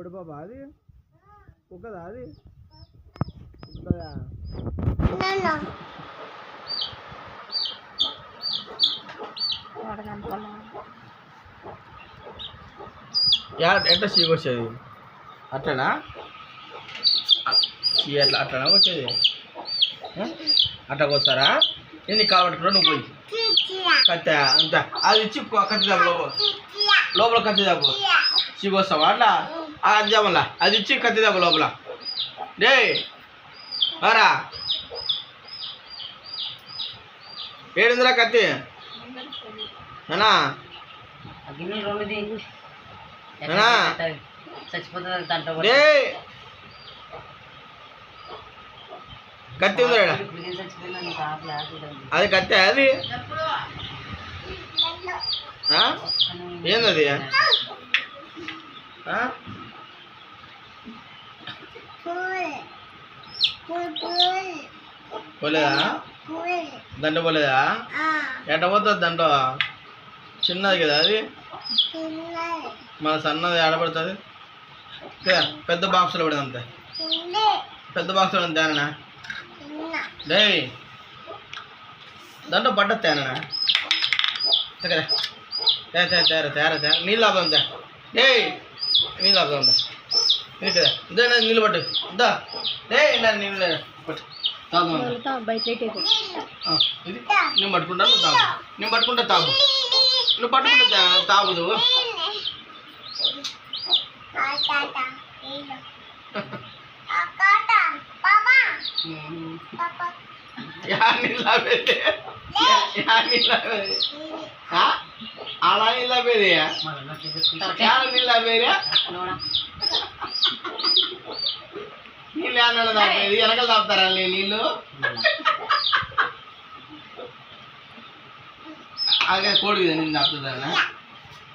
పొడి పాప అది కుక్కదా అది కుక్కదా ఎట్లా చీకు వచ్చేది అట్లనా చీ అట్లా అట్లనా వచ్చేది అట్లా వస్తారా ఎన్ని కావట్టుకున్నా నువ్వు పోయి కత్తి అంత అది ఇచ్చి కత్తి దాపు లోపల కత్తి దాపు చీకు వస్తావా అట్లా అది మళ్ళా అది ఇచ్చి కత్తి దాపు లోపల డే రా ఏడుందిరా కత్తి నానా కత్తి ఉందిరా అది కత్తి అది ఏందది పోలేదా దండ పోలేదా ఎట్ట పోతుంది దండ చిన్నది కదా అది మన సన్నది ఆడబడుతుంది పెద్ద బాక్సులో పడింది అంతే పెద్ద బాక్సులో ఉంది తేనా డే దండ పడ్డది తేనా తేర తేర తేర నీళ్ళు ఆపుదా డే నీళ్ళు ఆపుదా ఇదే నీళ్ళు పట్టు ఇద్దా డే నీళ్ళు పట్టు తాగు ఇది నేను పట్టుకుంటా నువ్వు తాగు నేను పట్టుకుంటా తాగు నువ్వు పట్టుకుంటా తాగుదు అలా నీళ్ళ పేరియా నీళ్ళ పేరియా నీళ్ళు ఏమన్నా తాపేది వెనకలు తాపుతారా నీళ్ళు అదే కోడి నేను తాపుతుందా